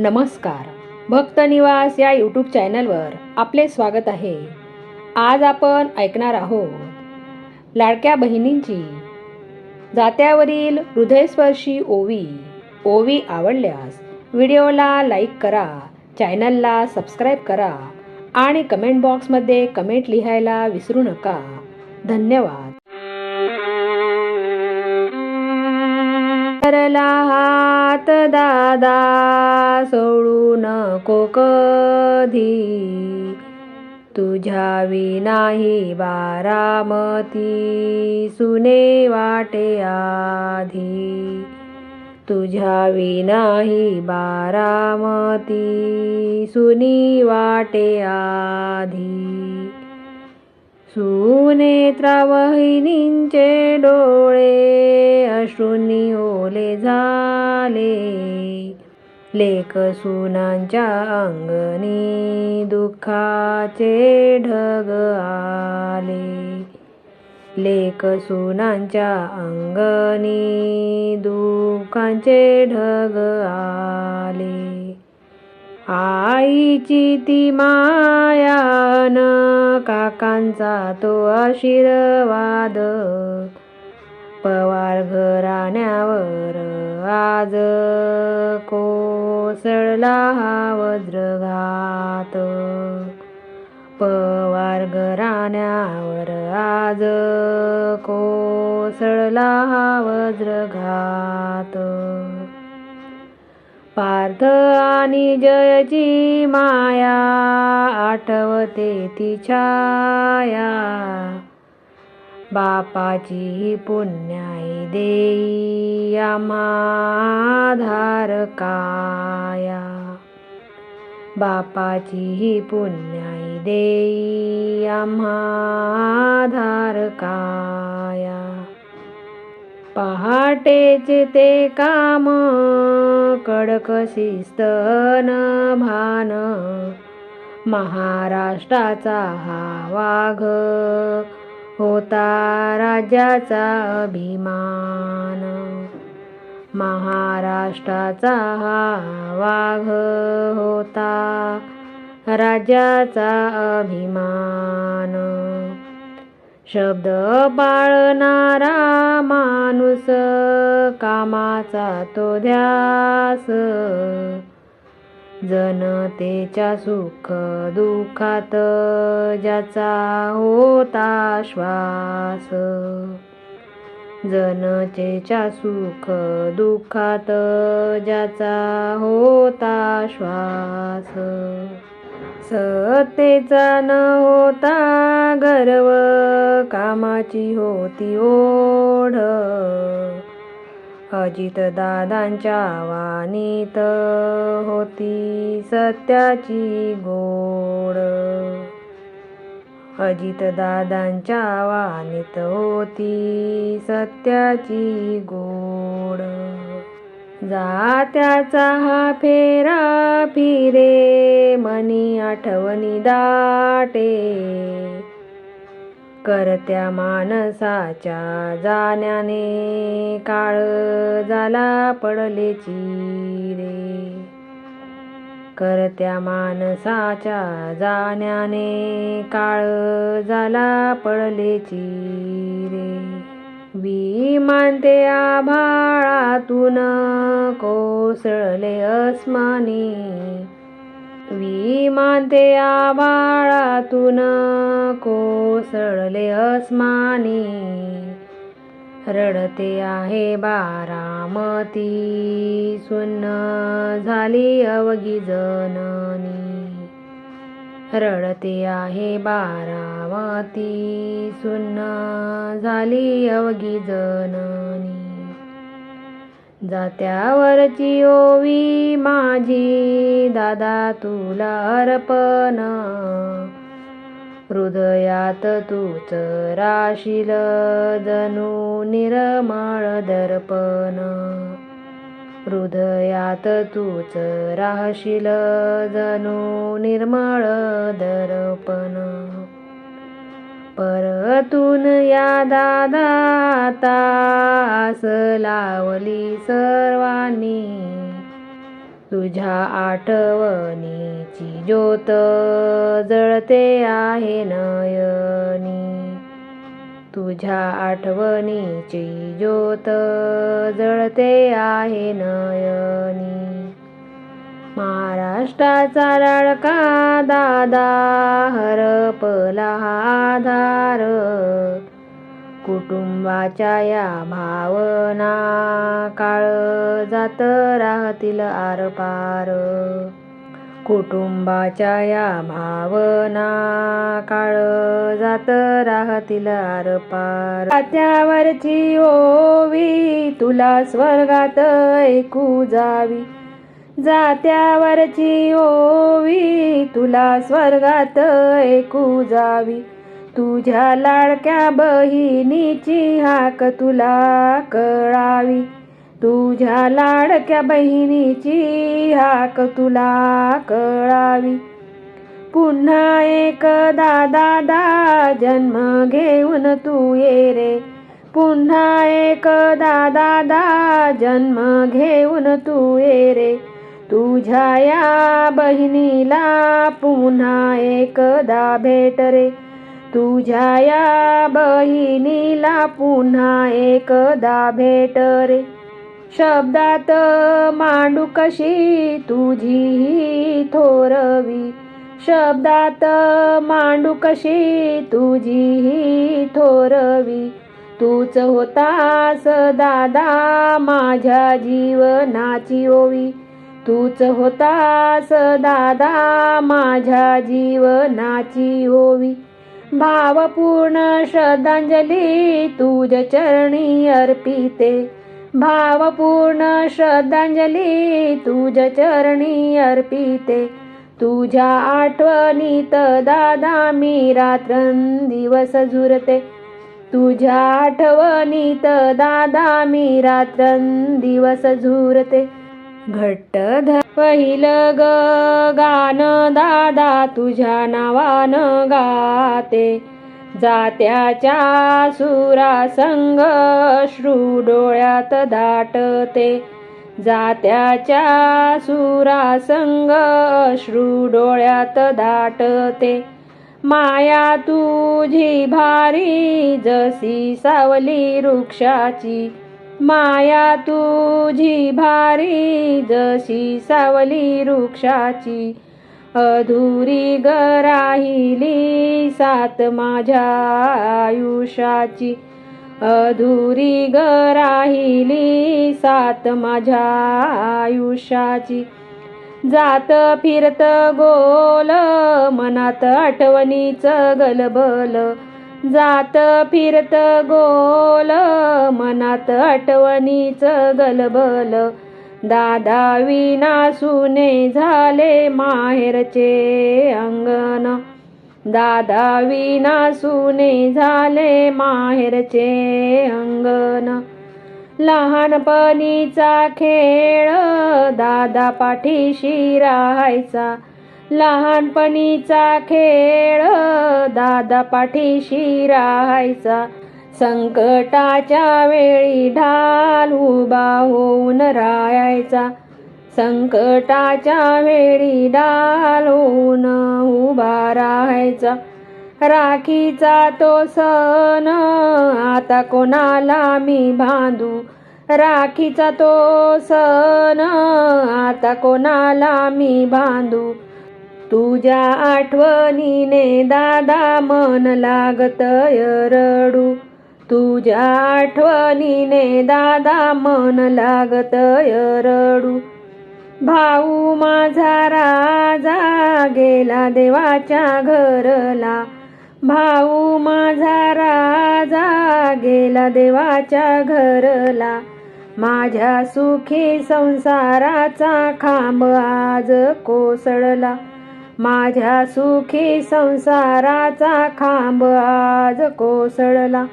नमस्कार. भक्तनिवास या यूट्यूब चॅनलवर आपले स्वागत आहे. आज आपण ऐकणार आहोत लाडक्या बहिणींची जात्यावरील हृदयस्पर्शी ओवी. ओवी आवडल्यास व्हिडिओला लाईक करा, चॅनलला सबस्क्राईब करा आणि कमेंट बॉक्समध्ये कमेंट लिहायला विसरू नका. धन्यवाद. धरला हात दादा सोडू नको कधी, तुझ्या विनाही बारामती सुने वाटे आधी. तुझ्या विनाही बारामती सुनी वाटे आधी. सुनेत्रा वहिनींचे डोळे अश्रूंनी ओले झाले, लेक सुनांच्या अंगणी दुःखाचे ढग आले. लेक सुनांच्या अंगणी दुःखाचे ढग आले. आईची ती मायान काकांचा तो आशीर्वाद, पवार घराण्यावर आज कोसळला हा वज्रघात. पवार घराण्यावर आज कोसळला हा वज्रघात. पार्थ आणि जयची माया आठवते ती छाया, बापाची पुण्याई देई आम्हा आधार काया. बापाची पुण्याई देई आम्हा आधार काया. पहाटेचे ते काम कडक शिस्त न भान, महाराष्ट्राचा हा वाघ होता राज्याचा अभिमान. महाराष्ट्राचा हा वाघ होता राज्याचा अभिमान. शब्द पाळणारा माणूस कामाचा तो ध्यास, जनतेच्या सुख दुःखात ज्याचा होता श्वास. जनतेच्या सुख दुःखात ज्याचा होता श्वास. सत्तेचा न होता गर्व, कामाची होती ओढ, अजितदादांच्या वाणीत होती सत्याची गोड. अजितदादांच्या वाणीत होती सत्याची गोड. जात्याचा हा फेरा फिरे मनी आठवणी दाटे, करत्या माणसाच्या जाण्याने काळ झाला पडले चिरे. करत्या माणसाच्या जाण्याने काळ झाला पडले चिरे. विमान ते आभाळातून कोसळले अस्मानी, विमान ते आभाळातून कोसळले अस्मानी. रडते आहे बारामती सुन्न झाली अवघी जननी. रडते आहे बारामती सुन्न झाली अवघी जननी. जात्यावरची ओवी माझी दादा तुला अर्पण, हृदयात तूच राशील जणू निर्मळ दर्पण. हृदयात तूच राहशील जणू निर्मळ दर्पण. परतून या दादा आता आस लावली सर्वांनी, तुझ्या आठवणीची ज्योत जळते आहे नयनी. तुझ्या आठवणीची ज्योत जळते आहे नयनी. महाराष्ट्राचा लाडका दादा हरपला आधार. कुटुंबाच्या या भावना काळजात राहतील आरपार. कुटुंबाच्या या भावना काळजात राहतील आरपार. जात्यावरची ओवी तुला स्वर्गात ऐकू जावी. जात्यावरची ओवी तुला स्वर्गात ऐकू जावी. तुझ्या लाडक्या बहिणीची हाक तुला कळावी. तुझ्या लाडक्या बहिणीची हाक तुला कळावी. पुन्हा एकदा दादा जन्म घेऊन तू ये रे. पुन्हा एकदा दादा जन्म घेऊन तू ये रे. तुझ्या या बहिणीला पुन्हा एकदा भेट रे. तुझ्या या बहिणीला पुन्हा एकदा भेट रे. शब्दात मांडू कशी तुझी ही थोरवी. शब्दात मांडू कशी तुझी ही थोरवी. तूच होतास दादा माझ्या जीवनाची ओवी. तूच होतास दादा माझ्या जीवनाची ओवी. भावपूर्ण श्रद्धांजली तुझ चरणी अर्पिते. भावपूर्ण श्रद्धांजली तुझ चरणी अर्पिते. तुझ्या आठवणीत दादा मी रात्रंदिवस झुरते. तुझ्या आठवणीत दादा मी रात्रंदिवस झुरते. घट्ट पहिलं ग गाणं दादा तुझ्या नावानं गाते. जात्याच्या सुरासंग अश्रू डोळ्यात दाटते. जात्याच्या सुरासंग अश्रू डोळ्यात दाटते. माया तुझी भारी जशी सावली वृक्षाची. माया तुझी भारी जशी सावली वृक्षाची. अधुरी ग राहिली साथ माझ्या आयुष्याची. अधुरी ग राहिली साथ माझ्या आयुष्याची. जात फिरत गोल मनात आठवणीच गलबल. जात फिरत गोल मनात आठवणीच गलबल. दादा विना सुने झाले माहेरचे अंगण. दादा विना सुने झाले माहेरचे अंगण. लहानपणीचा खेळ दादा पाठीशी राहायचा. लहानपणीचा खेळ दादा पाठीशी राहायचा. संकटाच्या वेळी ढाल उभा होऊन राहायचा. संकटाच्या वेळी ढाल होऊन उभा राहायचा. राखीचा तो सण आता कोणाला मी बांधू. राखीचा तो सण आता कोणाला मी बांधू. तुझ्या आठवणीने दादा मन लागतय रडू. तुझ्या आठवणीने दादा मन लागतय रडू. भाऊ माझा राजा गेला देवाच्या घरला. भाऊ माझा राजा गेला देवाच्या घरला. माझ्या सुखी संसाराचा खांब आज कोसळला. माझ्या सुखी संसाराचा खांब आज कोसळला.